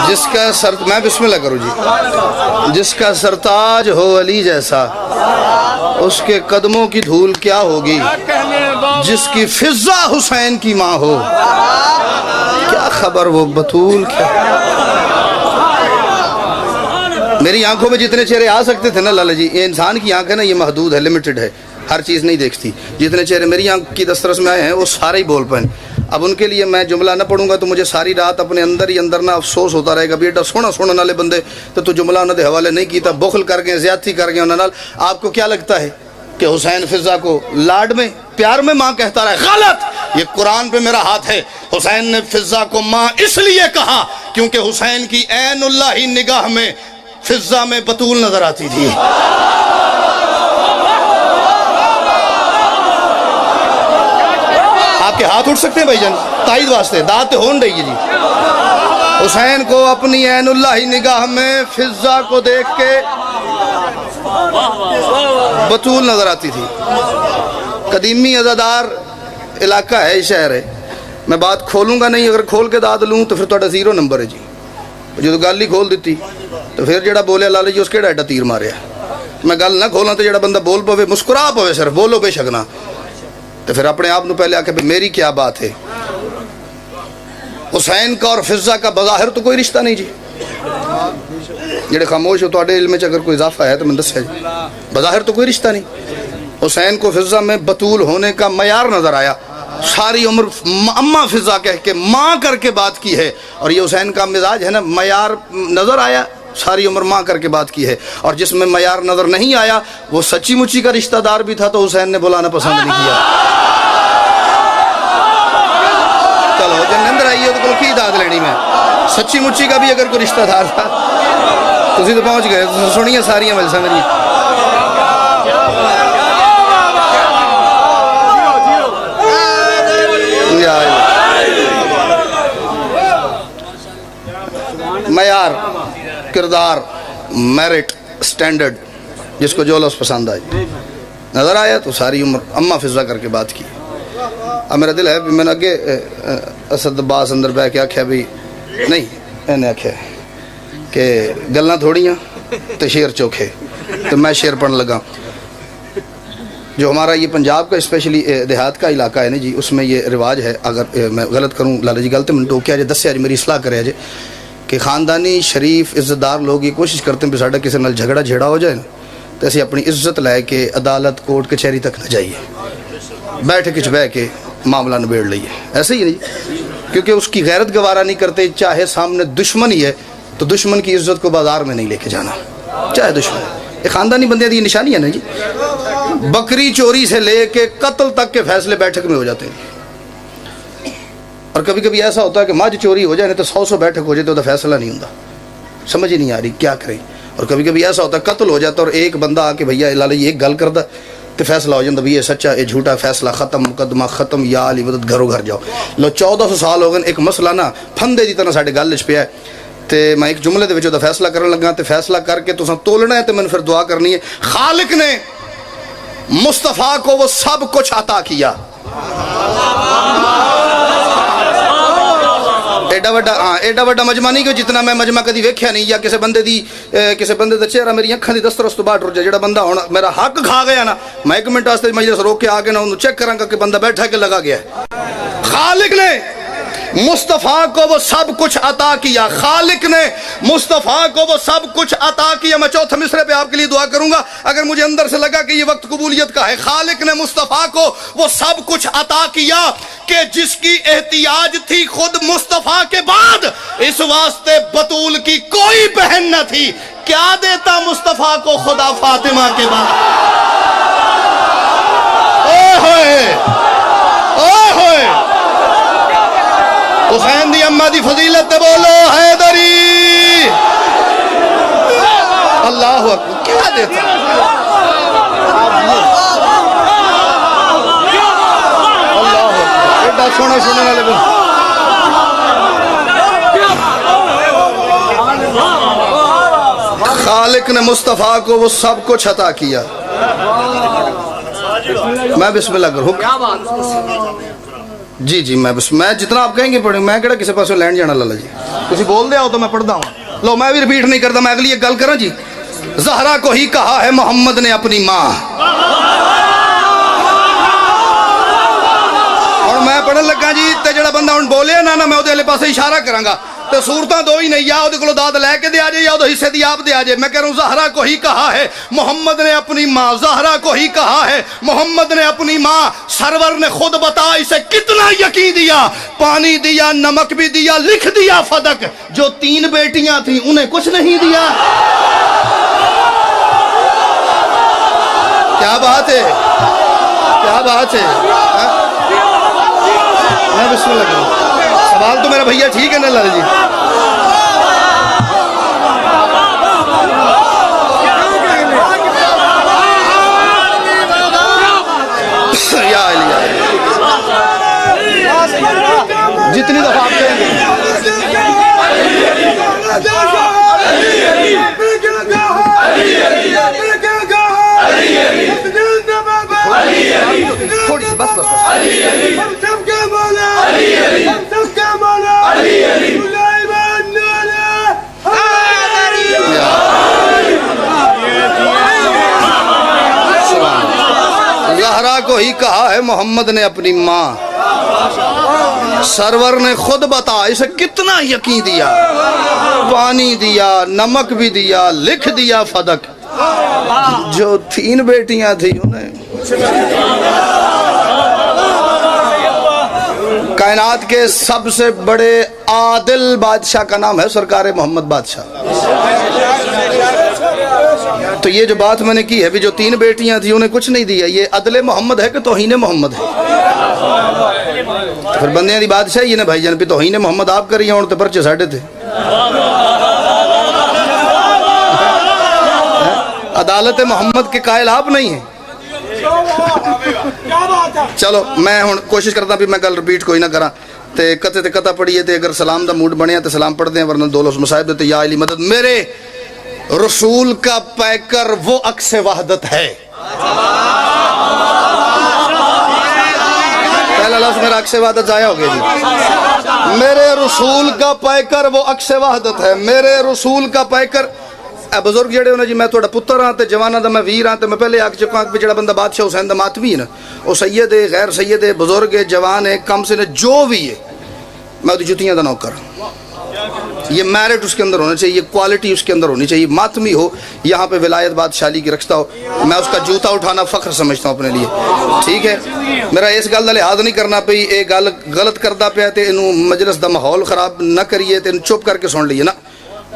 جس کا میں بسم اللہ کروں جی، جس کا سرتاج ہو علی جیسا، اس کے قدموں کی دھول کیا ہوگی، جس کی فضا حسین کی ماں ہو، کیا خبر وہ بطول کیا۔ میری آنکھوں میں جتنے چہرے آ سکتے تھے نا لالا جی، یہ انسان کی آنکھ ہے نا، یہ محدود ہے، لمیٹڈ ہے، ہر چیز نہیں دیکھتی، جتنے چہرے میری آنکھ کی دسترس میں آئے ہیں وہ سارے ہی بول پائیں۔ اب ان کے لیے میں جملہ نہ پڑھوں گا تو مجھے ساری رات اپنے اندر ہی اندر نہ افسوس ہوتا رہے گا، بیٹا سونا سونا نالے بندے تو جملہ انہوں نے حوالے نہیں کیتا، بخل کر گئے، زیادتی کر گئے انہوں نے۔ آپ کو کیا لگتا ہے کہ حسین فضا کو لاڈ میں پیار میں ماں کہتا رہا؟ غلط، یہ قرآن پہ میرا ہاتھ ہے۔ حسین نے فضا کو ماں اس لیے کہا کیونکہ حسین کی عین اللہ ہی نگاہ میں فضا میں بطول نظر آتی تھی۔ آپ کے ہاتھ اٹھ سکتے ہیں بھائی جان، تائید واسطے دعوت ہون رہی ہے جی۔ حسین کو اپنی عین اللہ ہی نگاہ میں فضا کو دیکھ کے بطول نظر آتی تھی۔ قدیمی عزادار علاقہ ہے، شہر ہے، میں بات کھولوں گا نہیں، اگر کھول کے داد لوں تو پھر توڑا 0 نمبر ہے جی۔ جو گل ہی کھول دیتی تو پھر جڑا بولے لالا جی اس کے ڈیٹا تیر مارے۔ میں گل نہ کھولاں تو جڑا بندہ بول پوے مسکرا پوے، صرف بولو بے شک نہ، تو پھر اپنے آپ نو پہلے آکے میری کیا بات ہے۔ حسین کا اور فضا کا بظاہر تو کوئی رشتہ نہیں جی، جڑے خاموش ہو تو اڈے علم اگر کوئی اضافہ ہے تو میں دس ہے جی، بظاہر تو کوئی رشتہ نہیں۔ حسین کو فضا میں بطول ہونے کا معیار نظر آیا، ساری عمر اماں فضا کہہ کے ماں کر کے بات کی ہے، اور یہ حسین کا مزاج ہے نا، معیار نظر آیا، ساری عمر ماں کر کے بات کی ہے، اور جس میں معیار نظر نہیں آیا وہ سچی مچی کا رشتہ دار بھی تھا تو حسین نے بلانا پسند نہیں کیا۔ چلو جن اندر آئیے تو کی داد لینی میں، سچی مچی کا بھی اگر کوئی رشتہ دار تھا تو پہنچ گئے، سنیے ساری مجلسیں میری۔ معیار، کردار، میرٹ، سٹینڈرڈ، جس کو جو لفظ پسند آئے نظر آیا تو ساری عمر اماں فضا کر کے بات کی۔ اب میرا دل ہے میں نے اگے اسد عباس اندر بہ کے آکھیا بھی نہیں، انہیں آکھیا کہ گلنا تھوڑیاں تو شیر چوکھے، تو میں شیر پڑھنے لگا۔ جو ہمارا یہ پنجاب کا اسپیشلی دیہات کا علاقہ ہے نا جی، اس میں یہ رواج ہے، اگر میں غلط کروں لالا جی غلط میں ٹوکیا جائے، دسیا جی میری اصلاح کرے جائے، کہ خاندانی شریف عزت دار لوگ یہ کوشش کرتے ہیں کہ ساڈا کسی نال جھگڑا جھیڑا ہو جائے نا تو اسی اپنی عزت لے کے عدالت کوٹ کچہری تک نہ جائیے، بیٹھ کے بہ کے معاملہ نبیڑ لئیے، ایسے ہی نہیں، کیونکہ اس کی غیرت گوارا نہیں کرتے، چاہے سامنے دشمن ہی ہے تو دشمن کی عزت کو بازار میں نہیں لے کے جانا، چاہے دشمن۔ یہ خاندانی بندے دی نشانی ہے نا جی، بکری چوری سے لے کے قتل تک کے فیصلے بیٹھک میں ہو جاتے ہیں، اور کبھی کبھی ایسا ہوتا ہے کہ مجھ چوری ہو جائے نہیں تو 100 بیٹھک ہو جائے تو فیصلہ نہیں ہوتا، سمجھ ہی نہیں آ رہی کیا کریں۔ اور کبھی کبھی ایسا ہوتا ہے قتل ہو جاتا اور ایک بندہ آ کے بھیا لالا یہ ایک گل کرتا تو فیصلہ ہو جاتا، بھی یہ سچا یہ جھوٹا، فیصلہ ختم، مقدمہ ختم، یا علی مدد گھروں گھر جاؤ۔ لو 1400 سال ہو گئے ایک مسئلہ نا پھندے دی طرح ساڈے گل وچ پیا ہے، تے میں ایک جملے دے وچ دا فیصلہ کرن لگا تے فیصلہ کر کے تساں تولنا ہے تے میں پھر دعا کرنی ہے۔ خالق نے مصطفیٰ کو وہ سب کچھ عطا کیا، ایڈا وڈا مجمع نہیں کہ جتنا میں مجمع کدی ویکھیا نہیں، یا کسی بندے دا چہرہ میری اکھاں دی دسترس تو باہر ٹر جائے، جڑا بندہ ہن میرا حق کھا گیا نا، میں 1 منٹ واسطے مجلس روک کے آ کے نا انہوں چیک کراں گا کہ بندہ بیٹھا کہ لگا گیا ہے۔ خالق نے مصطفیٰ کو وہ سب کچھ عطا کیا، خالق نے مصطفیٰ کو وہ سب کچھ عطا کیا۔ میں چوتھے مصرے پہ آپ کے لیے دعا کروں گا اگر مجھے اندر سے لگا کہ یہ وقت قبولیت کا ہے۔ خالق نے مصطفیٰ کو وہ سب کچھ عطا کیا کہ جس کی احتیاج تھی خود مصطفیٰ کے بعد، اس واسطے بطول کی کوئی بہن نہ تھی، کیا دیتا مصطفیٰ کو خدا فاطمہ کے بعد؟ اوہ ہوئے اوہ ہوئے، حسین دی اماں دی فضیلت بولو حیدری، اللہ اکبر، کیا دیتا اللہ اکبر، ایڈا سونا سونا والے بول۔ خالق نے مصطفیٰ کو وہ سب کچھ عطا کیا۔ میں بسم اللہ کروں، جی جی میں جتنا آپ کہیں گے پڑھیں، میں کہڑا کسی پاسوں لینڈ جانا لالا جی، کسی بول دیا ہو تو میں پڑھتا ہوں. لو میں بھی ریپیٹ نہیں کرتا، میں اگلی ایک گل کروں جی. زہرا کو ہی کہا ہے محمد نے اپنی ماں. اور میں پڑھن لگا جی تے جڑا بندہ ہن بولیا نا میں اودے پاسے اشارہ کراں گا تے صورتاں دو ہی نہیں، یا اودے کولوں داد لے کے دے آ جائے یا اودے حصے دی آپ دے آ جائے. میں کہہ رہا ہوں زہرا کو ہی کہا ہے محمد نے اپنی ماں، زہرا کو ہی کہا ہے محمد نے اپنی ماں. سرور نے خود بتا اسے کتنا یقین دیا، پانی دیا، نمک بھی دیا، لکھ دیا فدق. جو 3 بیٹیاں تھیں انہیں کچھ نہیں دیا. کیا بات ہے، کیا بات ہے. میں بسم اللہ کروں. سوال تو میرا بھیا ٹھیک ہے نا لال جی؟ یا علی جتنی دفعہ آپ کہیں گے تھوڑی سی بس زہرا کو ہی کہا ہے محمد نے اپنی ماں. سرور نے خود بتا اسے کتنا یقین دیا، پانی دیا، نمک بھی دیا، لکھ دیا فدق. جو 3 بیٹیاں تھیں انہیں کائنات کے سب سے بڑے عادل بادشاہ کا نام ہے سرکار محمد بادشاہ. تو یہ جو بات میں نے کی ہے بھی جو 3 بیٹیاں تھیں انہیں کچھ نہیں دیا، یہ عدل محمد ہے کہ توہین محمد ہے؟ پھر بندیاں دی بادشاہ یہ نا بھائی جان پہ توہین محمد آپ کری ہیں تے پرچے ساڑھے تھے. عدالت محمد کے قائل آپ نہیں ہیں. چلو میں ہن کوشش کرتا بھی میں گل ریپیٹ کوئی نہ کراں تے قطع پڑھیے تے اگر سلام دا موڈ بنیا تے سلام پڑھ دیں، ورنہ 2 لفظ مصائب دیتے. یا علی مدد. میرے رسول کا پیکر وہ عکس وحدت ہے. پہلا لفظ میرا عکس وحدت ضائع ہو گیا جی. میرے رسول کا پیکر وہ عکس وحدت ہے. میرے رسول کا پیکر. اے بزرگ جڑے ہونا جی میں توڑا پتر ہاں تے جوانہ دا میں ویر ہاں تے میں پہلے آکھ چکا کہ جڑا بندہ بادشاہ حسین دا ماتمی ہے نا وہ سید ہے، غیر سید ہے، بزرگ ہے، جوان ہے، کم سے جو بھی ہے، میں تو جتیاں دا نوکر. یہ میرٹ اس کے اندر ہونا چاہیے، یہ کوالٹی اس کے اندر ہونی چاہیے. ماتمی ہو یہاں پہ ولایت بادشاہی کی رکھتا ہو، میں اس کا جوتا اٹھانا فخر سمجھتا ہوں اپنے لیے. ٹھیک ہے، میرا اس گل دا لحاظ نہیں کرنا پئی اے گل غلط کردا پیا تے انہوں مجلس دا ماحول خراب نہ کریے تے چپ کر کے سن لیے نا.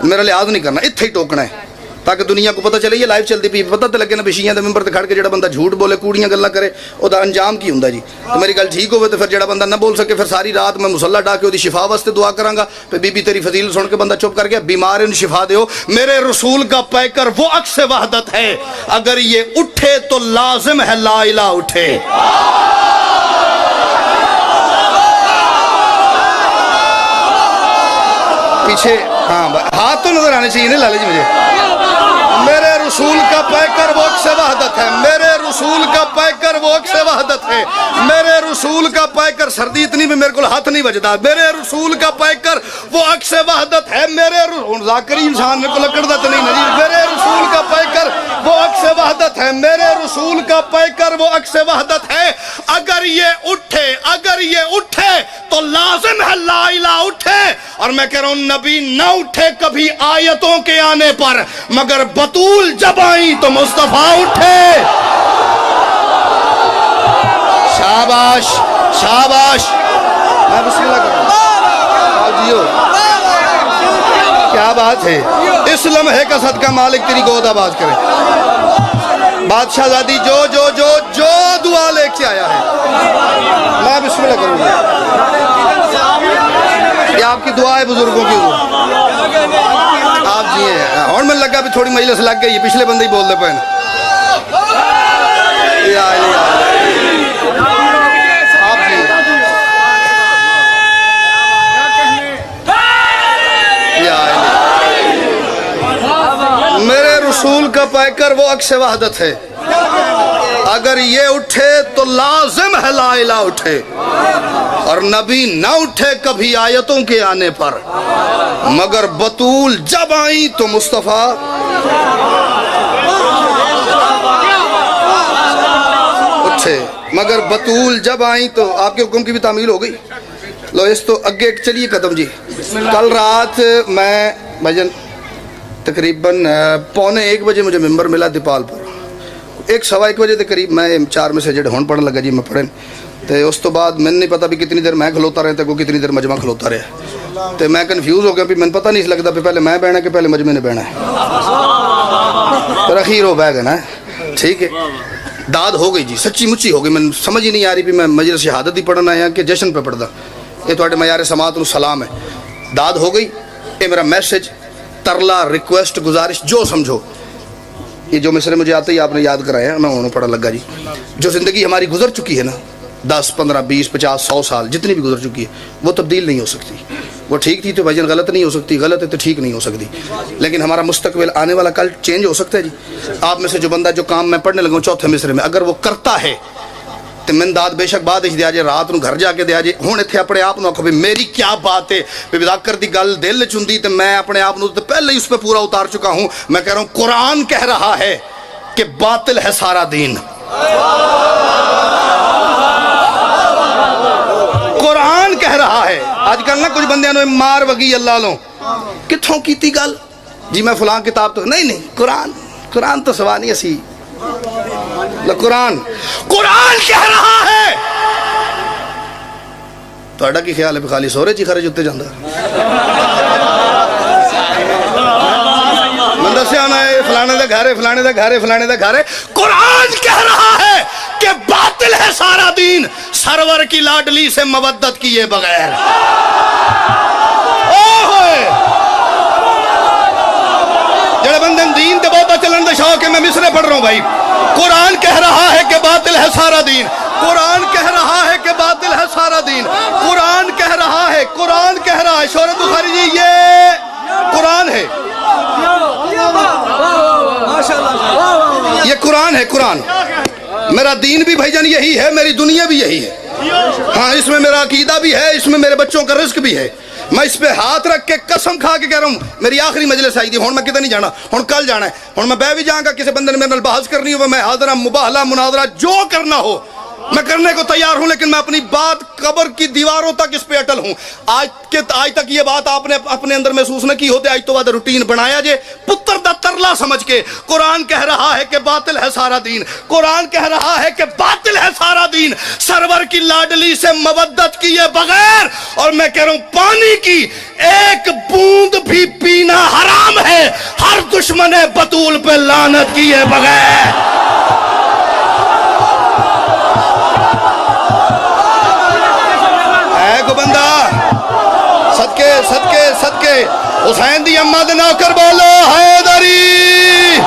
میرا لحاظ نہیں کرنا، اتھے ہی ٹوکنا ہے تاکہ دنیا کو پتہ چلے یہ لائیو چلتی پئی، پتہ تے لگے نا بشیاں دے ممبر تے کھڑ کے جڑا بندہ جھوٹ بولے کوڑیاں گلاں کرے او دا انجام کی ہوندا جی. تو میری گل ٹھیک ہوے تے پھر جڑا بندہ نہ بول سکے پھر ساری رات میں مصلی ڈا کے اودی شفا واسطے دعا کراں گا. پھر بی بی تیری فضیلت سن کے بندہ چپ کر گیا. بیمار ان شفا دیو. میرے رسول کا پیکر وہ عکس وحدت ہے، اگر یہ اٹھے تو لازم ہے لا الہ اٹھے. پیچھے ہاں ہاتھ تو نظر آنے چاہیے نا لالے جی مجھے. میرے رسول کا پیکر وہ عکس وحدت ہے. میرے رسول کا پیکر وہ عکس وحدت ہے. میرے رسول کا پیکر سردی اتنی بھی میرے کو ہاتھ نہیں بجدا. میرے رسول کا پیکر وہ عکس وحدت ہے. میرے ذاکری انسان میرے کو لکڑ دا تو نہیں نجیب. میرے رسول کا پیکر وہ عکس وحدت ہے. میرے رسول کا پیکر وہ عکس وحدت ہے. اگر یہ اٹھے تو لازم ہے لا الہ اٹھے. اور میں کہہ رہا ہوں نبی نہ اٹھے کبھی آیتوں کے آنے پر، مگر بطول جب آئی تو مصطفیٰ اٹھے. شاباش شاباش. میں بسم اللہ کروں. جیو کیا بات ہے. اس لمحے کا صدقہ مالک تیری گود آباد کرے. بادشاہ زادی جو دعا لے کے آیا ہے میں بسم اللہ کروں گا. یہ آپ کی دعا ہے بزرگوں کی حضور. آپ جی ہیں اور میں لگا بھی تھوڑی مجلس لگ گئی، پچھلے بندے ہی بول دے پہنے. آپ جی میرے رسول کا پیکر وہ عکس وحدت ہے. اگر یہ اٹھے تو لازم ہے لا الہ اٹھے، اور نبی نہ اٹھے کبھی آیتوں کے آنے پر، مگر بطول جب آئیں تو مصطفیٰ اٹھے، مگر بطول جب آئیں تو آپ کے حکم کی بھی تعمیل ہو گئی۔ لو اس تو اگے چلیے قدم جی۔ کل رات میں بھجن تقریباً 1:15 بجے مجھے ممبر ملا دیپال پر، 1:15 بجے کے قریب میں 4 میسیج ہون پڑھن لگا جی، میں پڑھن تو اس تو بعد میں نہیں پتا بھی کتنی دیر میں کھلوتا رہتا کو کتنی دیر مجمع کھلوتا رہا، تو میں کنفیوز ہو گیا بھی میں پتہ نہیں لگتا بھی پہلے میں بہنا کہ پہلے مجمع نے بہنا ہے، پر اخیر ہو بہ گیا نا، ٹھیک ہے۔ داد ہو گئی جی، سچی مچی ہو گئی، میں سمجھ ہی نہیں آ رہی بھی میں مجلس شہادت ہی پڑھنا ہے کہ جشن پہ پڑھدا، یہ تھوڑے معیار سماعت و سلام ہے۔ داد ہو گئی، یہ میرا میسیج، ترلا، ریکویسٹ، گزارش جو سمجھو، یہ جو مصرے مجھے آتے ہی آپ نے یاد کرایا، میں انہوں پڑھا لگا جی۔ جو زندگی ہماری گزر چکی ہے نا، 10 15 20 50 100 سال جتنی بھی گزر چکی ہے، وہ تبدیل نہیں ہو سکتی۔ وہ ٹھیک تھی تو بھائی جان غلط نہیں ہو سکتی، غلط ہے تو ٹھیک نہیں ہو سکتی، لیکن ہمارا مستقبل آنے والا کل چینج ہو سکتا ہے جی۔ آپ میں سے جو بندہ جو کام میں پڑھنے لگا ہوں چوتھے مصرے میں، اگر وہ کرتا ہے تو من داد بے شک بعد دیا جائے، رات نو گھر جا کے دیا جائے۔ ہوں اتنے اپنے آپ نو آکھو بھی میری کیا بات ہے، بذاکر دی گل دل چندی تو میں اپنے آپ نو تو پہلے ہی اس پہ پورا اتار چکا ہوں۔ میں کہہ رہا ہوں قرآن کہہ رہا ہے کہ باطل ہے سارا دین، قرآن کہہ رہا ہے۔ آج کل نا کچھ بندے انہوں مار وگی اللہ لوں کتھوں کیتی گل جی، میں فلاں کتاب تو نہیں قرآن تو سوا نہیں اسی، قرآن کہہ رہا ہے۔ تو اڈا کی خیال ہے بھی خالی سورے چی خرج ہوتے جاندہ مندر سے آنا ہے فلانے دے گھارے فلانے دے گھارے فلانے دے گھارے۔ قرآن کہہ رہا ہے کہ باطل ہے سارا دین سرور کی لاڈلی سے مودت کیے بغیر۔ جڑے بندے دین تے بہتا چلن دے شوق ہے، میں مصرے پڑھ رہا ہوں بھائی۔ قرآن کہہ رہا ہے کہ باطل ہے سارا دین، قرآن کہہ رہا ہے کہ باطل ہے سارا دین، قرآن کہہ رہا ہے، قرآن کہہ رہا ہے۔ شہرت بخاری جی یہ قرآن ہے، یہ قرآن ہے، قرآن۔ میرا دین بھی بھائی جان یہی ہے، میری دنیا بھی یہی ہے، ہاں اس میں میرا عقیدہ بھی ہے، اس میں میرے بچوں کا رزق بھی ہے۔ میں اس پہ ہاتھ رکھ کے قسم کھا کے کہہ رہا ہوں، میری آخری مجلس آئی تھی، ہوں میں کدھر نہیں جانا، ہوں کل جانا ہے، ہوں میں بہ بھی جاؤں گا، کسی بندے نے میرے نال بحث کرنی ہو میں حاضر ہوں، مباہلہ مناظرہ جو کرنا ہو میں کرنے کو تیار ہوں، لیکن میں اپنی بات قبر کی دیواروں تک اس پہ اٹل ہوں۔ آج تک یہ بات آپ نے اپنے اندر محسوس نہ کی ہوتے، آج تو بعد روٹین بنایا جے پتر دا ترلا سمجھ کے۔ قرآن کہہ رہا ہے کہ باطل ہے سارا دین، قرآن کہہ رہا ہے کہ باطل ہے سارا دین سرور کی لاڈلی سے مودت کیے بغیر، اور میں کہہ رہا ہوں پانی کی ایک بوند بھی پینا حرام ہے ہر دشمن بطول پہ لعنت کیے بغیر۔ صدقے حسین دی اماں دے نوکر بولو حیدری۔